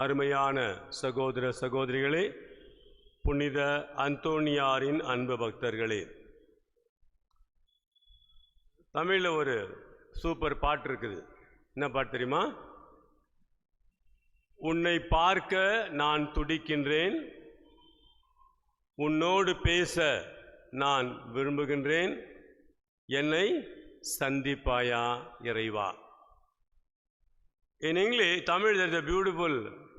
அருமையான சகோதர சகோதரிகளே, புனித அந்தோணியாரின் அன்பு பக்தர்களே, தமிழில் ஒரு சூப்பர் பாட்டு இருக்குது. என்ன பாட்டு தெரியுமா? உன்னை பார்க்க நான் துடிக்கின்றேன், உன்னோடு பேச நான் விரும்புகின்றேன், என்னை சந்திப்பாயா இறைவா. In English, Tamil, there is a beautiful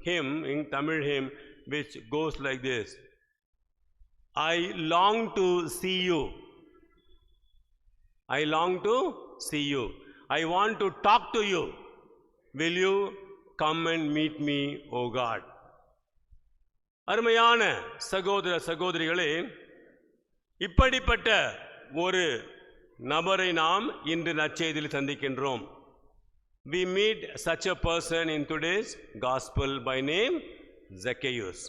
hymn, in Tamil hymn, which goes like this: I long to see you. I long to see you. I want to talk to you. Will you come and meet me, O God? அருமையான சகோதர சகோதரிகளே, இப்படிப்பட்ட ஒரு நபரை நாம் இன்று நற்செய்தியில் சந்திக்கின்றோம். We meet such a person in today's gospel by name Zacchaeus.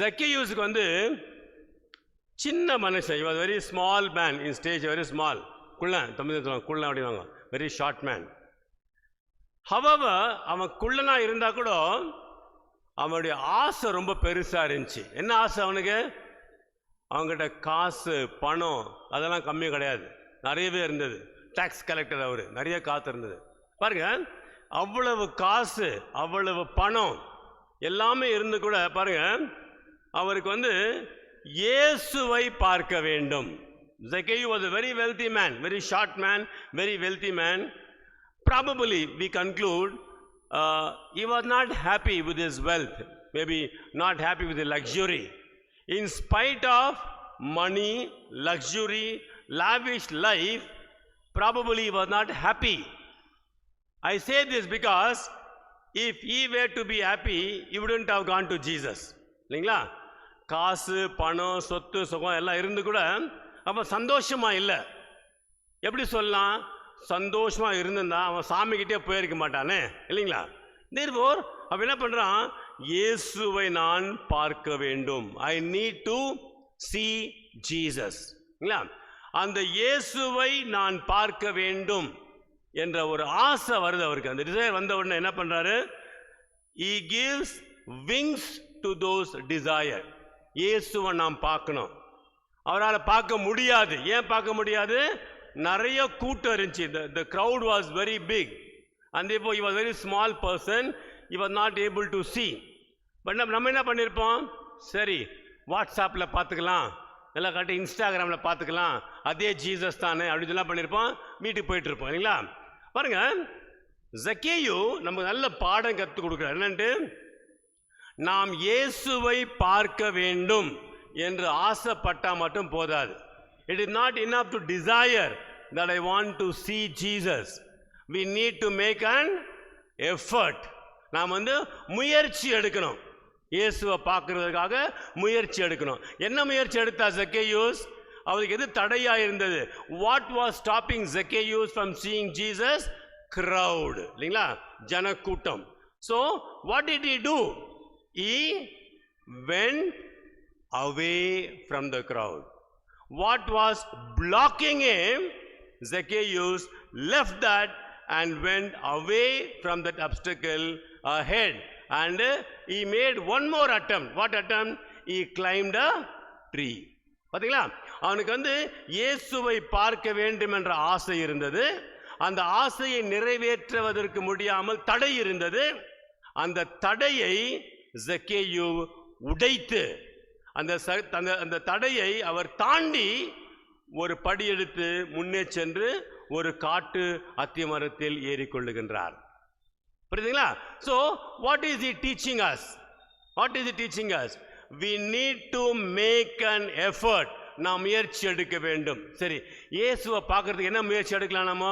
Zacchaeus வந்து சின்ன மனுஷன். He was very small man in stage, very small. குள்ளன், தமிழ் குள்ளன் அப்படிவாங்க, very short man. However, அவன் குள்ளனா இருந்தா கூட அவனுடைய ஆசை ரொம்ப பெருசா இருந்துச்சு. என்ன ஆசை அவனுக்கு? அவங்ககிட்ட காசு பணம் அதெல்லாம் கம்மி கிடையாது, நிறையவே இருந்தது. டாக்ஸ் கலெக்டர் அவர், நிறைய காசு இருந்தது. பாருங்க, அவ்வளவு காசு அவ்வளவு பணம் எல்லாமே இருந்து கூட பாருங்க, அவருக்கு வந்து இயேசுவை பார்க்க வேண்டும். Zacchaeus was a very wealthy man, very short man, very wealthy man. Probably we conclude he was not happy with his wealth, maybe not happy with the luxury. In spite of money, luxury, lavish life, probably he was not happy. I say this because if he were to be happy, he wouldn't have gone to Jesus. இல்லைங்களா? காசு பணம் சொத்து சுகம் எல்லாம் இருந்து கூட அவன் சந்தோஷமா இல்லை. எப்படி சொல்லலாம்? சந்தோஷமா இருந்திருந்தா அவன் சாமிக்கிட்டே போயிருக்க மாட்டானே, இல்லைங்களா? therefore அவன் என்ன பண்றான்? இயேசுவை நான் பார்க்க வேண்டும். I need to see Jesus. இல்லைங்களா? அந்த இயேசுவை நான் பார்க்க வேண்டும் என்ற ஒரு ஆசை வருது அவருக்கு. அந்த டிசைர் வந்த உடனே என்ன பண்றாரு? He gives wings to those desire. இயேசுவை நாம் பார்க்கணும். அவரால் பார்க்க முடியாது. ஏன் பார்க்க முடியாது? நிறைய கூட்டம் இருந்துச்சு. The crowd was very big and therefore he was very small person. He was not able to see. But நம்ம என்ன பண்ணியிருப்போம்? சரி, வாட்ஸ்அப்பில் பார்த்துக்கலாம், எல்லாம் காட்டி இன்ஸ்டாகிராமில் பார்த்துக்கலாம், அதே ஜீசஸ் தானே அப்படின்னு சொல்லலாம் பண்ணியிருப்போம், வீட்டுக்கு போயிட்டு இருப்போம், இல்லைங்களா? பாருங்க, ஜக்கேயு நமக்கு நல்ல பாடம் கற்றுக் கொடுக்குறார். என்னன்ட்டு, நாம் இயேசுவை பார்க்க வேண்டும் என்று ஆசைப்பட்டால் மட்டும் போதாது. It is not enough to desire that I want to see Jesus. We need to make an effort. நாம் வந்து முயற்சி எடுக்கணும். இயேசுவை பார்க்கறதுக்காக முயற்சி எடுக்கணும். என்ன முயற்சி எடுத்தா Zacchaeus? அவருக்கு எது தடையா இருந்தது? What was stopping Zacchaeus from seeing Jesus? Crowd, இல்லைங்களா? ஜனக்கூட்டம். So what did he do? He went away from the crowd. What was blocking him? Zacchaeus left that and went away from that obstacle ahead. And he made one more attempt. What attempt? He climbed a tree. பாத்தீங்களா? அவனுக்கு வந்து இயேசுவை பார்க்க வேண்டும் என்ற ஆசை இருந்தது. அந்த ஆசையை நிறைவேற்றுவதற்கு முடியாமல் தடை இருந்தது. அந்த தடையை ஜக்கேயு உடைத்து, அந்த தடையை அவர் தாண்டி ஒரு படி எடுத்து முன்னே சென்று ஒரு காட்டு அத்தி மரத்தில் ஏறிக்கொள்ளுகின்றார். புரியுதுங்களா? So what is he teaching us? What is he teaching us? We need to make an effort. நாம் முயற்சி எடுக்க வேண்டும். சரி, இயேசுவை பார்க்கறதுக்கு என்ன முயற்சி எடுக்கலாம்? நம்ம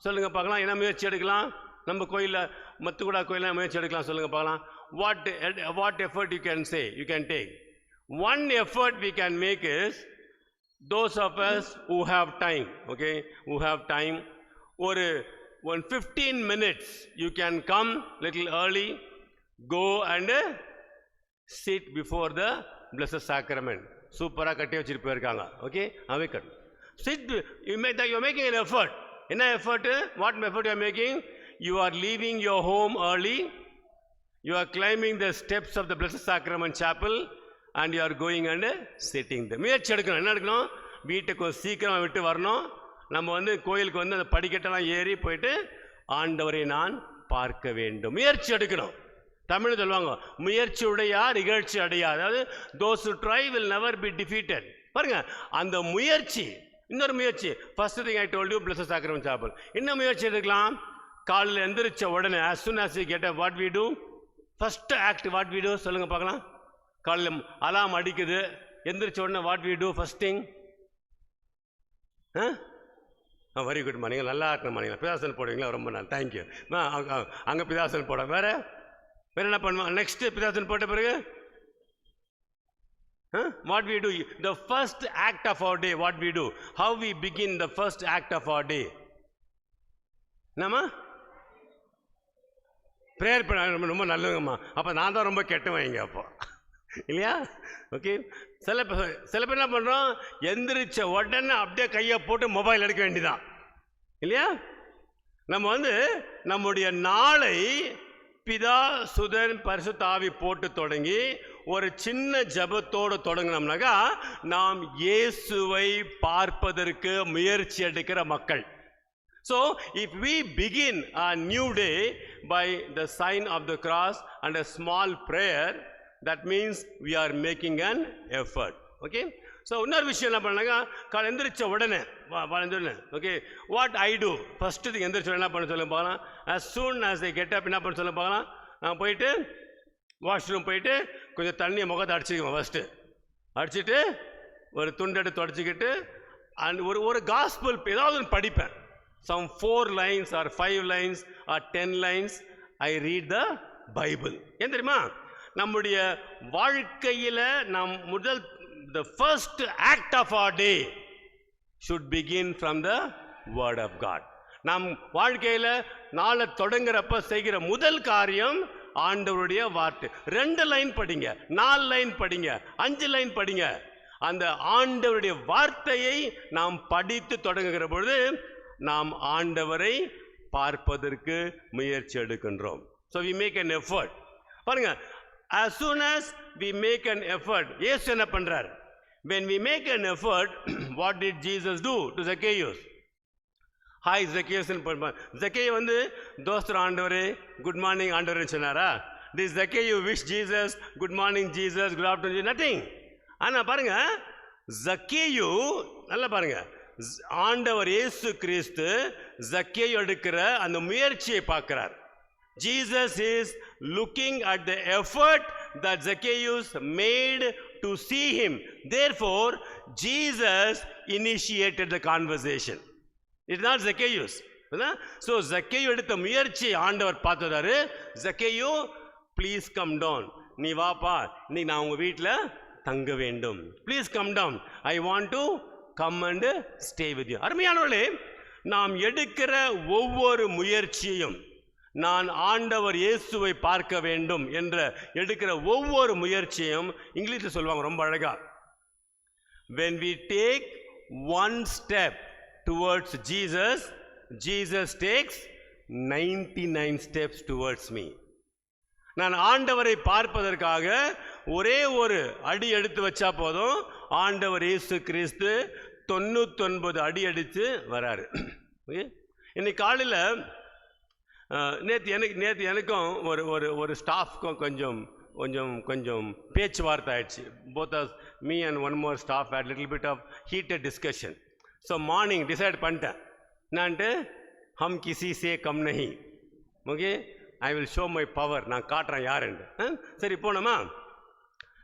சொல்லுங்க பார்க்கலாம். என்ன முயற்சி எடுக்கலாம்? நம்ம கோயிலில் மத்துக்குடா கோயிலில் முயற்சி எடுக்கலாம். சொல்லுங்க பார்க்கலாம். What effort you can say, you can take? One effort we can make is, those of us who have time, okay, who have time, ஒரு 15 minutes you can come little early, go and sit before the blessed sacrament. சூப்பரா கட்டி வச்சிட்டு போயிருக்காங்க. Okay, away cut sit. You are making an effort. என்ன effort? What effort you are making? You are leaving your home early, You are climbing the steps of the Blessed Sacrament Chapel and you are going and sitting there. முயற்சி எடுக்கணும். என்ன எடுக்கணும்? வீட்டுக்கு சீக்கிரமாக விட்டு வரணும். நம்ம கோயிலுக்கு அந்த படிக்கட்டெல்லாம் ஏறி போயிட்டு ஆண்டவரை நான் பார்க்க வேண்டும். முயற்சி எடுக்கணும். தமிழ் சொல்லுவாங்க, முயற்சி உடையார் இகழ்ச்சி அடையார். அதாவது those who try will never be defeated. பாருங்க, அந்த முயற்சி. இன்னொரு முயற்சி, first thing I told you, Blessed Sacrament Chapel. இன்னும் முயற்சி எடுக்கலாம். காலையில் எந்திரிச்ச உடனே as soon as you get up, what we do? First act, what we do? சொல்லுங்க பார்க்கலாம். காலையில் அலாம் அடிக்குது, எந்திரிச்ச உடனே what we do first thing? Very good morning, நல்லா இருக்கணுமா? நீங்கள் பிதாசன் போடுவீங்களா? ரொம்ப நாள், தேங்க்யூ. அங்கே பிதாசன் போட வேற என்ன பண்ணுவோம்? நெக்ஸ்ட் பிதாசன் போட்ட பிறகு what we do? The first act of our day, what we do? How we begin the first act of our day? நம்ம ப்ரேயர் பண்ண. ரொம்ப நல்லதுங்கம்மா. அப்போ நான் தான் ரொம்ப கெட்டவங்க அப்போ, இல்லையா? ஓகே. சில பேர் என்ன பண்ணுறோம், எந்திரிச்ச உடனே அப்படியே கையை போட்டு மொபைல் எடுக்க வேண்டியதான், இல்லையா? நம்ம நம்முடைய நாளை பிதா சுதன் பரிசுத்த ஆவி போட்டு தொடங்கி ஒரு சின்ன ஜபத்தோடு தொடங்கினோம்னாக்கா நாம் இயேசுவை பார்ப்பதற்கு முயற்சி எடுக்கிற மக்கள். So if we begin a new day by the sign of the cross and a small prayer, that means we are making an effort. Okay? So இன்னொரு விஷயம் என்ன பண்ணாங்க, காலை எந்திரிச்ச உடனே okay, what I do? First thing எந்திரிச்ச உடனே என்ன பண்ண சொல்ல பார்க்கலாம். as soon as they get up, என்ன பண்ண சொல்ல பார்க்கலாம். நான் போயிட்டு வாஷ்ரூம் போயிட்டு கொஞ்சம் தண்ணியை முகத்தை அடிச்சுக்குவேன். ஃபஸ்ட்டு அடிச்சுட்டு ஒரு துண்டெடுத்து தொடச்சிக்கிட்டு அண்ட் ஒரு காஸ்பல் ஏதாவது படிப்பேன். some 4 lines or 5 lines or 10 lines I read the Bible. ஏன் தெரியுமா? நம்முடைய வாழ்க்கையில் நாம் முதல் the first act of our day should begin from the word of God. நாம் வாழ்க்கையில் நாளை தொடங்குறப்ப செய்கிற முதல் காரியம் ஆண்டவருடைய வார்த்தை. 2 லைன் படிங்க, 4 லைன் படிங்க, 5 லைன் படிங்க. அந்த ஆண்டவருடைய வார்த்தையை நாம் படித்து தொடங்குகிற பொழுது நாம் ஆண்டவரை பார்ப்பதற்கு முயற்சி எடுக்கின்றோம். So we make an effort. பாருங்க, as soon as we make an effort, இயேசு என்ன பண்றார்? When we make an effort, what did Jesus do to Zacchaeus? Hi Zacchaeus. Zacchaeus தோஸ்தர் ஆண்டவரே, குட் மார்னிங் ஆண்டவரே சொன்னாரா? Did Zacchaeus wish Jesus good morning Jesus, good afternoon? Nothing. ஆனா பாருங்க, Zacchaeus நல்லா பாருங்க, ஆண்டவர் இயேசு கிறிஸ்து Zacchaeus எடுக்கிற அந்த முயற்சியை பார்க்கிறார். Jesus is looking at the effort that Zacchaeus made to see him. Therefore, Jesus initiated the conversation. It's not Zacchaeus. So Zacchaeus எடுத்த முயற்சி ஆண்டவர் பார்த்ததாரு. Zacchaeus, please come down. நீ வாப்பா, நீ நான் உங்க வீட்டில் தங்க வேண்டும். Please come down. I want to come and stay with you. அருமையானவர்களே, நாம் எடுக்கிற ஒவ்வொரு முயற்சியும், நான் ஆண்டவர் இயேசுவை பார்க்க வேண்டும் என்ற எடுக்கிற ஒவ்வொரு முயற்சியும் இங்கிலீஷில் சொல்லுவாங்க ரொம்ப அழகா, when we take one step towards Jesus, Jesus takes 99 steps towards me. நான் ஆண்டவரை பார்ப்பதற்காக ஒரே ஒரு அடி எடுத்து வச்சா போதும், ஆண்டவர் இயேசு கிறிஸ்து 99 அடி அடித்து வராரு. இன்னைக்கு காலையில் நேற்று எனக்கும் ஒரு ஸ்டாஃப்க்கும் கொஞ்சம் பேச்சுவார்த்தை ஆயிடுச்சு. both of me and one more staff had little bit of heated discussion. So morning decide பண்ணிட்டேன், நான்ட்டு ஹம் கிசி சே கம் நஹி, okay, I will show my power, நான் காட்டுறேன் யாருன்னு. சரி போனோமா?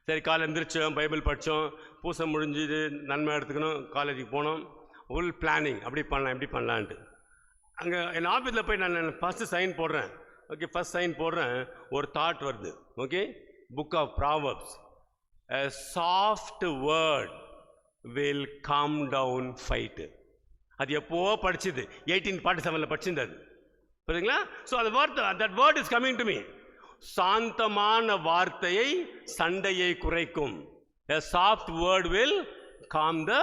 சரி, காலை எந்திரிச்சோம், பைபிள் படித்தோம், பூசை முடிஞ்சுது, நன்மை எடுத்துக்கணும், காலேஜுக்கு போனோம், ஃபுல் பிளானிங், அப்படி பண்ணலாம் இப்படி பண்ணலான்ட்டு. அங்கே என் ஆஃபீஸில் போய் நான் ஃபஸ்ட்டு சைன் போடுறேன். ஓகே, ஃபஸ்ட் சைன் போடுறேன், ஒரு தாட் வருது. Okay, book of proverbs, a soft word will calm down fight. அது எப்போ படிச்சது, 1847 படிச்சிருந்தது, புரியுதுங்களா? ஸோ அந்த வார்த்தை, that word is coming to me. சாந்தமான வார்த்தையை சண்டையை குறைக்கும். a soft word will calm the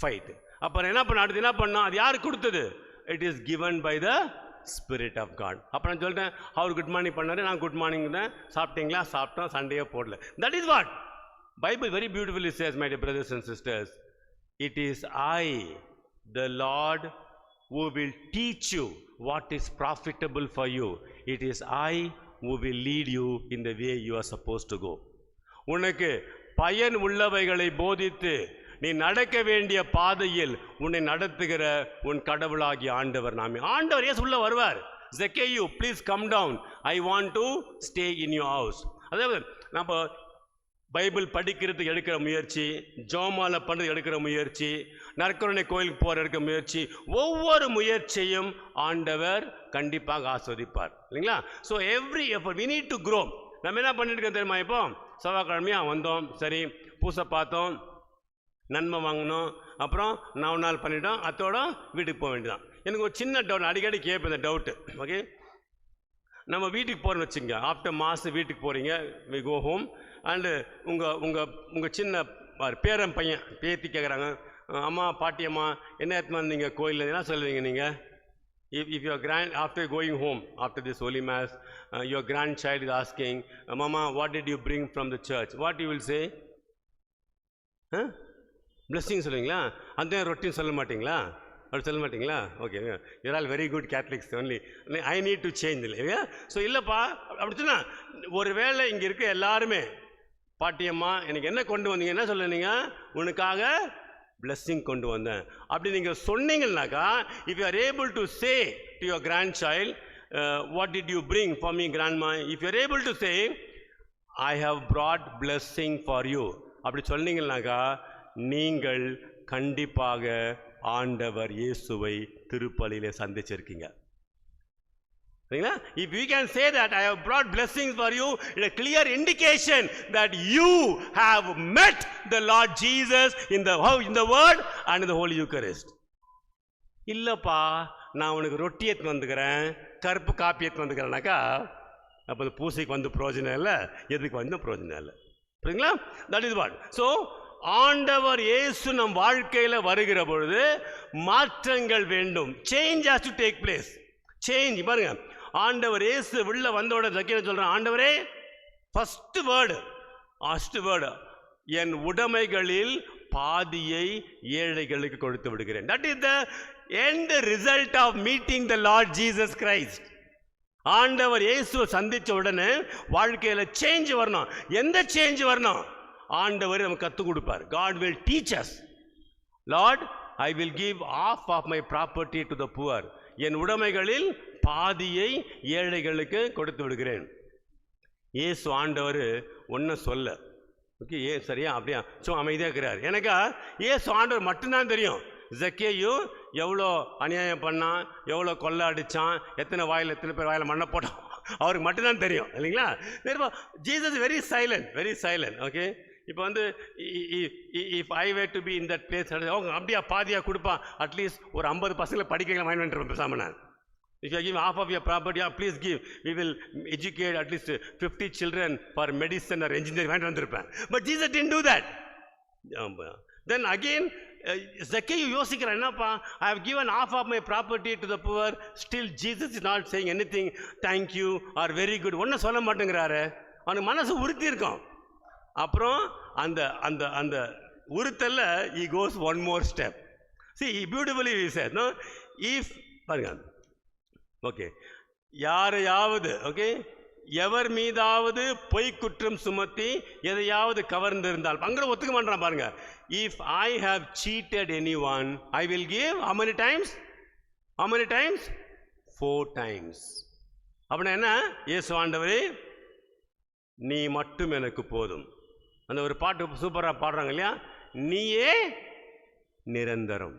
fight. அப்புறம் என்ன பண்ண, அடுத்து என்ன பண்ணோம், அது யார் கொடுத்தது? it is given by the Spirit of God. அப்போ நான் சொல்லிட்டேன், அவர் குட் மார்னிங் பண்ணாரு, நான் குட் மார்னிங் தான். சாப்பிட்டீங்களா? சாப்பிட்டோம். சண்டையே போடல. That is what Bible very beautifully says, my dear brothers and sisters. It is I, the Lord, who will teach you what is profitable for you. It is I who will lead you in the way you are supposed to go. உனக்கு பயன் உள்ளவைகளை போதித்து நீ நடக்க வேண்டிய பாதையில் உன்னை நடத்துகிற உன் கடவுளாகிய ஆண்டவர் நாமே. ஆண்டவர் ஏன் உள்ள வருவார். Zacchaeus, please come down. I want to stay in your house. அதாவது நம்ம பைபிள் படிக்கிறதுக்கு எடுக்கிற முயற்சி, ஜோமால பண்ணுறது எடுக்கிற முயற்சி, நற்கருணை கோயிலுக்கு போகிற எடுக்கிற முயற்சி, ஒவ்வொரு முயற்சியும் ஆண்டவர் கண்டிப்பாக ஆஸ்வதிப்பார் இல்லைங்களா. So every effort we need to grow. நம்ம என்ன பண்ணிட்டு இருக்கோம் தெரியுமா? இப்போ செவ்வாய்க்கிழமையாக வந்தோம், சரி பூசை பார்த்தோம், நன்மை வாங்கினோம், அப்புறம் 4 நாள் பண்ணிட்டோம், அத்தோட வீட்டுக்கு போக வேண்டியதான். எனக்கு ஒரு சின்ன டவுட் அடிக்கடி கேட்பேன், இந்த டவுட்டு. ஓகே, நம்ம வீட்டுக்கு போகிறோன்னு வச்சுங்க, ஆஃப்டர் மாதம் வீட்டுக்கு போகிறீங்க, வி கோ ஹோம் அண்டு உங்கள் சின்ன பேரன் பையன் பேத்தி கேட்குறாங்க, அம்மா பாட்டியம்மா என்ன எடுத்துன்னு வந்தீங்க கோயிலில், என்ன சொல்லுவீங்க நீங்கள்? If your after going home after this holy mass, your grandchild is asking, Mama, what did you bring from the church? What you will say? Blessing சொல்லுவீங்களா? அந்த ரொட்டீன் சொல்ல மாட்டிங்களா? அப்படி சொல்ல மாட்டிங்களா? Okay, you're all very good Catholics only. I need to change இல்லையா? So இல்லைப்பா அப்படி சொன்னால், ஒரு வேளை இங்கே இருக்க எல்லாருமே பாட்டியம்மா எனக்கு என்ன கொண்டு வந்தீங்க, என்ன சொல்லுனீங்க? உனக்காக blessing கொண்டு வந்தேன் அப்படி நீங்கள் சொன்னீங்கன்னாக்கா, if you are able to say to your grandchild, what did you bring for me grandma, if you are able to say I have brought blessing for you, அப்படி சொன்னீங்கன்னாக்கா நீங்கள் கண்டிப்பாக ஆண்டவர் இயேசுவை திருப்பலியிலே சந்திச்சிருக்கீங்க. If we can say that I have brought blessings for you, it's a clear indication that you have met the Lord Jesus in the Word and in the Holy Eucharist. இல்லப்பா நான் உனக்கு ரொட்டி எடுத்து வந்துக்கிறேன், கருப்பு காப்பி எடுத்து வந்துக்கிறேன்னாக்கா, அப்போ அந்த பூசைக்கு வந்து பிரயோஜனம் இல்லை, எதுக்கு வந்து பிரயோஜனம் இல்லை. புரியுங்களா? That is what. ஸோ ஆண்டவர் இயேசு நம் வாழ்க்கையில் வருகிற பொழுது மாற்றங்கள் வேண்டும். Change has to take place. Change பாருங்க, ஆண்டவர் இயேசு உள்ள வந்தோட ஜக்கேயு சொல்றான், ஆண்டவரே ஃபர்ஸ்ட் வேர்டு என் உடைமைகளில் பாதியை ஏழைகளுக்கு கொடுத்து விடுகிறேன். That is the end result of meeting the Lord Jesus Christ. ஆண்டவர் இயேசுவை சந்திச்ச உடனே வாழ்க்கையில சேஞ்ச் வரணும். எந்த சேஞ்ச் வரணும்? ஆண்டவர் நமக்கு கற்றுக் கொடுப்பார். God will teach us. Lord, I will give half of my property to the poor. என் உடைமைகளில் பாதியை ஏழைகளுக்கு கொடுத்து விடுகிறேன். இயேசு ஆண்டவர் ஒன்றும் சொல்ல. ஓகே, சரியா அப்படியா? ஸோ அமைதியாக இருக்கிறார். எனக்கா இயேசு ஆண்டவர் மட்டும்தான் தெரியும். ஜக்கேயு எவ்வளோ அநியாயம் பண்ணான், எவ்வளோ கொள்ளை அடித்தான், எத்தனை பேர் வாயில் மண்ணை போட்டான், அவருக்கு மட்டும்தான் தெரியும் இல்லைங்களா. Jesus very silent. ஓகே, இப்போ வந்து if I way to be in that place, அவங்க அப்படியா பாதியாக கொடுப்பான், அட்லீஸ்ட் ஒரு 50 பசங்களை படிக்கலாம் வாங்கி வந்துட்டு பேசாமல் நான். If you are giving half of your property, please give. We will educate at least 50 children for medicine or engineering. வாங்கிட்டு வந்திருப்பேன். But Jesus didn't do that. Then again, Zacchaeus யோசிக்கிறான், என்னப்பா, I have given half of my property to the poor. Still Jesus is not saying anything, thank you or very good. ஒன்றும் சொல்ல மாட்டேங்கிறாரு. அவனுக்கு மனசு உறுத்தி இருக்கும். அப்புறம் அந்த அந்த அந்த உறுத்தல்ல he goes one more step. See, beautifully he said, no, if பாருங்க, ஓகே, யாரையாவது, ஓகே, எவர் மீதாவது பொய் குற்றம் சுமத்தி எதையாவது கவர்ந்திருந்தால், அங்கே ஒத்துக்க மாட்டான் பாருங்க. If I have cheated anyone, I will give how many times? 4 times. அப்படின்னா என்ன? இயேசு ஆண்டவரே நீ மட்டும் எனக்கு போதும். அந்த ஒரு பாட்டு சூப்பராக பாடுறாங்க இல்லையா, நீயே நிரந்தரம்.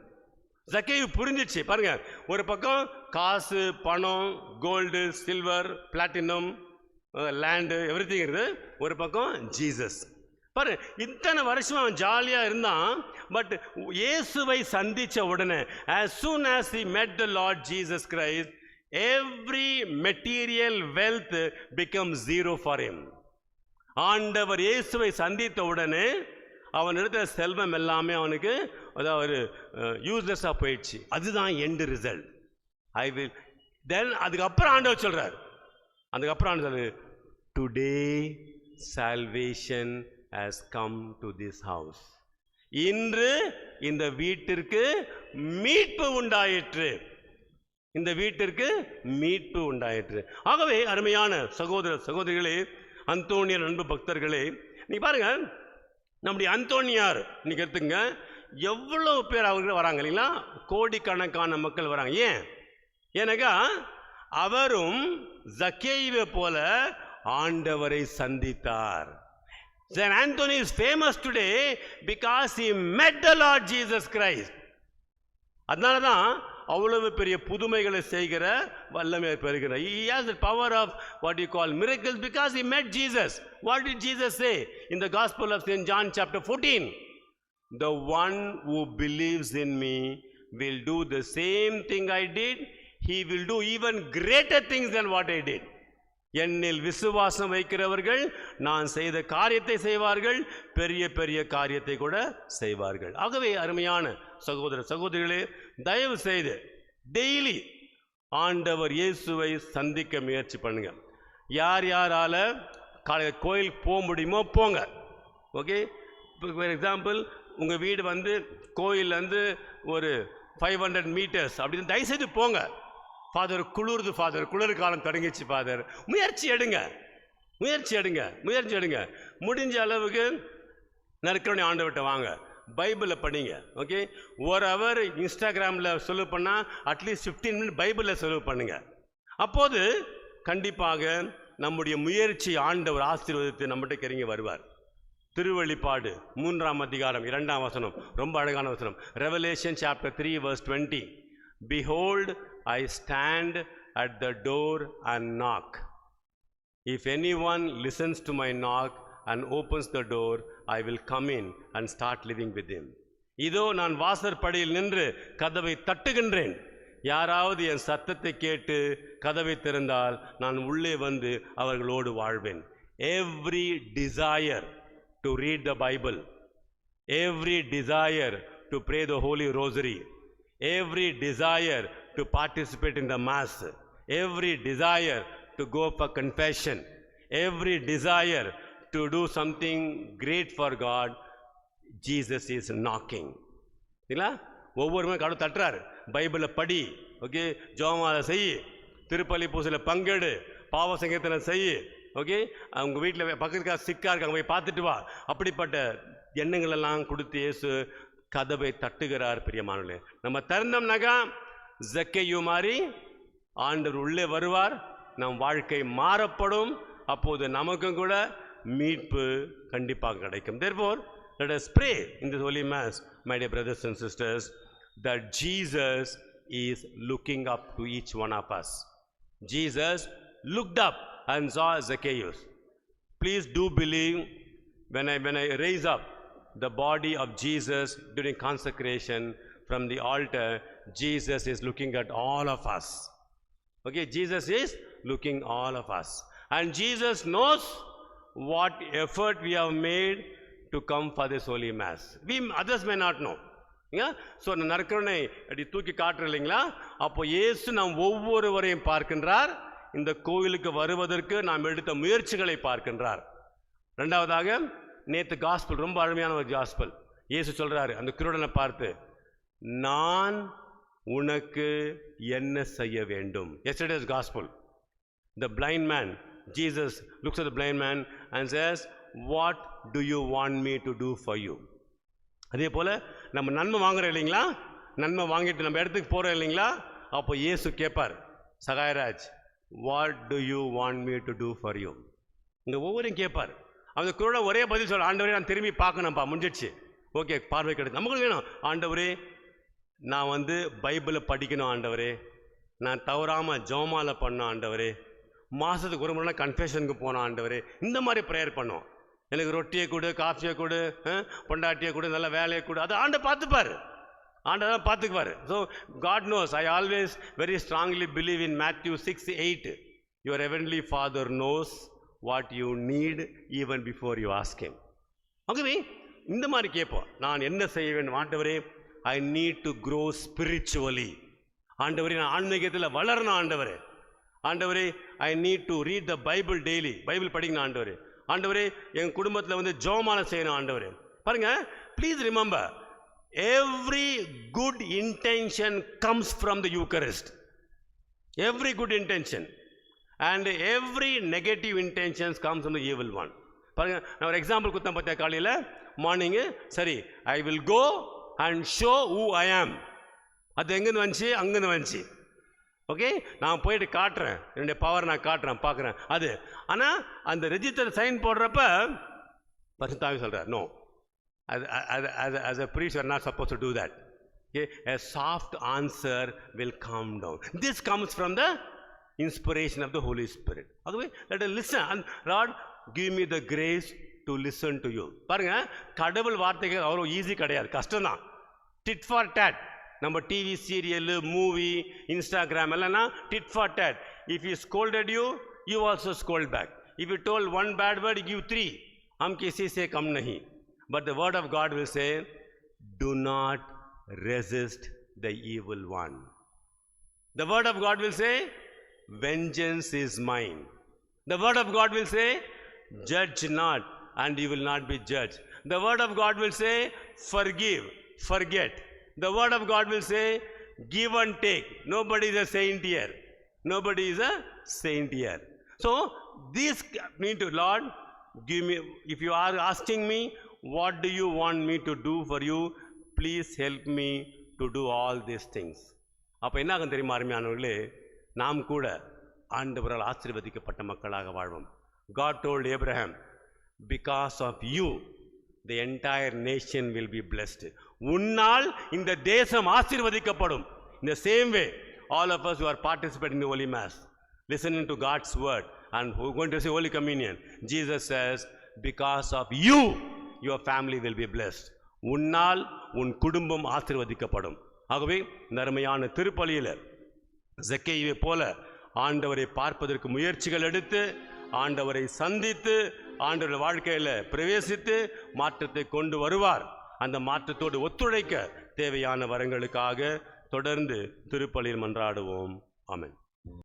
ஜக்கேயு புரிஞ்சிச்சு பாருங்க. ஒரு பக்கம் காசு, பணம், gold, silver, platinum, land, everything இருக்குது. ஒரு பக்கம் ஜீசஸ். பாரு, இத்தனை வருஷம் அவன் ஜாலியாக இருந்தான். பட் இயேசுவை சந்தித்த உடனே, as soon as he met the Lord Jesus Christ, every material wealth becomes zero for him. ஆண்டவர் இயேசுவை சந்தித்த உடனே அவன் எடுத்த செல்வம் எல்லாமே அவனுக்கு அதாவது யூஸ்லெஸ்ஸாக போயிடுச்சு. அதுதான் எண்டு ரிசல்ட். ஐ வில் தென் அதுக்கப்புறம் ஆண்டவர் சொல்றார், அதுக்கப்புறம் ஆண்டவர் சொல்றாரு, today salvation has come to this house. இன்று இந்த வீட்டிற்கு மீட்பு உண்டாயிற்று, இந்த வீட்டிற்கு மீட்பு உண்டாயிற்று. ஆகவே அருமையான சகோதர சகோதரிகளே, அந்தோனியார் அன்பு பக்தர்களே, நீ பாருங்க, நம்முடைய அந்தோனியார் இன்னைக்கு எடுத்துங்க, எவ்வளவு பேர் அவங்க வராங்க இல்லைங்களா, கோடிக்கணக்கான மக்கள் வராங்க. ஏன்? ஏன்னாக்கா அவரும் ஜக்கேயுவை போல ஆண்டவரை சந்தித்தார். Saint Anthony is famous today because he met the Lord Jesus Christ. அதனால தான் அவ்வளவு பெரிய புதுமைகளை செய்கிற வல்லமை பெறுகிறார். He has the power of what you call miracles because he met Jesus. What did Jesus say in the Gospel of St. John chapter 14? The one who believes in me will do the same thing I did. He will do even greater things than what I did. என்னில் விசுவாசம் வைக்கிறவர்கள் நான் செய்த காரியத்தை செய்வார்கள், பெரிய பெரிய காரியத்தை கூட செய்வார்கள். ஆகவே அருமையான சகோதர சகோதரிகளே, தயவு செய்து டெய்லி ஆண்டவர் இயேசுவை சந்திக்க முயற்சி பண்ணுங்க. யார் யாரால கோயிலுக்கு போக முடியுமோ போங்க. ஓகே, ஃபார் எக்ஸாம்பிள் உங்கள் வீடு வந்து கோயிலேருந்து ஒரு 500 மீட்டர்ஸ் அப்படின்னு தயவுசெய்து போங்க. ஃபாதர் குளிர்து, ஃபாதர் குளிர் காலம் தொடங்கிச்சு ஃபாதர், முயற்சி எடுங்க, முயற்சி எடுங்க, முயற்சி எடுங்க. முடிஞ்ச அளவுக்கு நற்கருணை ஆண்டவர்கிட்ட வாங்க, பைபிளை படிங்க. ஓகே, 1 hour இன்ஸ்டாகிராமில் செலவு பண்ணால் அட்லீஸ்ட் 15 minutes பைபிளில் செலவு பண்ணுங்க. அப்போது கண்டிப்பாக நம்முடைய முயற்சி ஆண்டவர் ஆசீர்வதித்து நம்மகிட்ட இறங்கி வருவார். திருவெளிப்பாடு 3ஆம் அதிகாரம் 2ஆம் வசனம் ரொம்ப அழகான வசனம். Revelation chapter 3 verse 20. Behold, I stand at the door and knock. If anyone listens to my knock and opens the door, I will come in and start living with him. இதோ நான் வாசற்படியில் நின்று கதவை தட்டுகின்றேன். யாராவது என் சத்தத்தை கேட்டு கதவை திறந்தால் நான் உள்ளே வந்து அவர்களோடு வாழ்வேன். Every desire to read the Bible, every desire to pray the Holy Rosary, every desire to participate in the Mass, every desire to go for confession, every desire to do something great for God, Jesus is knocking. இல்லைங்களா? ஒவ்வொருமே கடவுள் தட்டுறாரு. பைபிளை படி, okay, ஜெபமாலை செய், திருப்பலி பூசையில் பங்கெடு, பாவ சங்கீர்த்தனை செய், okay, அவங்க வீட்டில் பக்கத்துக்காக சிக்கா இருக்காங்க போய் பார்த்துட்டு வா. அப்படிப்பட்ட எண்ணங்கள் எல்லாம் கொடுத்து இயேசு கதவை தட்டுகிறார். பிரியமானவர்களே, நம்ம திறந்தோம்னாக்கா ஜக்கேயு மாதிரி ஆண்டவர் உள்ளே வருவார், நம் வாழ்க்கை மாறப்படும். அப்போது நமக்கும் கூட மீட்பு கண்டிப்பாக கிடைக்கும். Therefore, let us pray in this holy mass, my dear brothers and sisters, that Jesus is looking up to each one of us. Jesus looked up and saw Zacchaeus. Please do believe when I raise up the body of Jesus during consecration from the altar, Jesus is looking at all of us. Okay, Jesus is looking all of us, and Jesus knows what effort we have made to come for this holy mass. We others may not know. So நற்கருணை அப்படி தூக்கி காட்டுற இல்லைங்களா, அப்போ இயேசு நாம் ஒவ்வொருவரையும் பார்க்கின்றார். இந்த கோவிலுக்கு வருவதற்கு நாம் எடுத்த முயற்சிகளை பார்க்கின்றார். ரெண்டாவதாக, நேற்று காஸ்பல் ரொம்ப அருமையான ஒரு காஸ்பல். இயேசு சொல்றாரு அந்த குருடனை பார்த்து, நான் உனக்கு என்ன செய்ய வேண்டும். Yesterday's gospel, the blind man, Jesus looks at the blind man and says, what do you want me to do for you? அதே போல நம்ம நன்மை வாங்குறோம் இல்லைங்களா, நன்மை வாங்கிட்டு நம்ம இடத்துக்கு போறோம் இல்லைங்களா, அப்போ இயேசு கேட்பார், Sahayaraj, what do you want me to do for you? இங்க ஒவ்வொருவரையும் கேட்பார். அந்த குருடன் ஒரே பதில் சொல்ல, ஆண்டவரே நான் திரும்பி பார்க்கணும்ப்பா, முடிஞ்சிடுச்சு, ஓகே, பார்வை கிடையாது. நமக்கு வேணும், ஆண்டவரே நான் பைபிளை படிக்கணும், ஆண்டவரே நான் தவறாமல் ஜெபமாலை பண்ணணும், ஆண்டவரே மாதத்துக்கு ஒரு முறை கன்ஃபெஷனுக்கு போனோம், ஆண்டவரே இந்த மாதிரி ப்ரேயர் பண்ணோம். எனக்கு ரொட்டியை கொடு, காஃபியை கொடு, பொண்டாட்டியை கொடு, நல்ல வேலையை கொடு, அதை ஆண்டை பார்த்துப்பார், ஆண்டதான் பார்த்துக்குவார். So God knows. I always very strongly believe in Matthew 6:8. Your heavenly father knows what you need even before you ask him. ஆகவே இந்த மாதிரி கேட்போம், நான் என்ன செய்ய வேண்டும் ஆண்டவரே, I need to grow spiritually. ஆண்டவரே நான் ஆன்மீகத்தில் வளரணும் ஆண்டவரே. ஆண்டவரே I need to read the Bible daily. Bible படிக்கணும் ஆண்டவரே. ஆண்டவரே என் குடும்பத்தில் வந்து ஜெபமாலை செய்யணும் ஆண்டவரே. பாருங்க, please remember, every good intention comes from the Eucharist. Every good intention and every negative intentions comes from the evil one. பாருங்க, நான் ஒரு எக்ஸாம்பிள் கொடுத்தேன் பார்த்தியா காலையில் மார்னிங்கு. சரி, I will go and show who I am. அது எங்கேருந்து வந்துச்சு? அங்கேருந்து வந்துச்சு. ஓகே, நான் போயிட்டு காட்டுறேன், என்னுடைய பவர் நான் காட்டுறேன், பார்க்குறேன் அது. ஆனால் அந்த ரெஜிஸ்டர் சைன் போடுறப்ப பரிசுத்தாவி சொல்கிறார், no, as a priest you are not supposed to do that. Okay, a soft answer will come down. This comes from the inspiration of the Holy Spirit. அதுவே let us listen and Lord give me the grace to listen to you. பாருங்க, கடவுள் வார்த்தைகள் அவ்வளோ easy கிடையாது, கஷ்டம்தான். Tit for tat. நம்ம TV serial movie Instagram எல்லாம்னா tit for tat. If you scolded you, you also scold back. If you told one bad word, give 3. हम किसी से कम नहीं. But the word of God will say, do not resist the evil one. The word of God will say, vengeance is mine. The word of God will say, judge not and you will not be judged. The word of God will say, forgive, forget. The word of God will say, give and take. Nobody is a saint here. Nobody is a saint here. So this mean to Lord, give me, if you are asking me, what do you want me to do for you? Please help me to do all these things. அப்போ என்ன ஆகும் தெரியுமா அருமையானவர்களே? நாம் கூட ஆண்டவரால் ஆசீர்வதிக்கப்பட்ட மக்களாக வாழ்வோம். God told Abraham, because of you the entire nation will be blessed. உன்னால் இந்த தேசம் ஆசீர்வதிக்கப்படும். In the same way, all of us who are participating in the Holy Mass, listening to God's word and who are going to say Holy Communion, Jesus says, because of you your family will be blessed. உன்னால் உன் குடும்பம் ஆசீர்வதிக்கப்படும். ஆகவே நறுமையான திருப்பலியில் ஜக்கேயுவை போல ஆண்டவரை பார்ப்பதற்கு முயற்சிகள் எடுத்து, ஆண்டவரை சந்தித்து, ஆண்டவர் வாழ்க்கையில் பிரவேசித்து மாற்றத்தை கொண்டு வருவார். அந்த மாற்றத்தோடு ஒத்துழைக்க தேவையான வரங்களுக்காக தொடர்ந்து திருப்பலியில் மன்றாடுவோம். ஆமென்.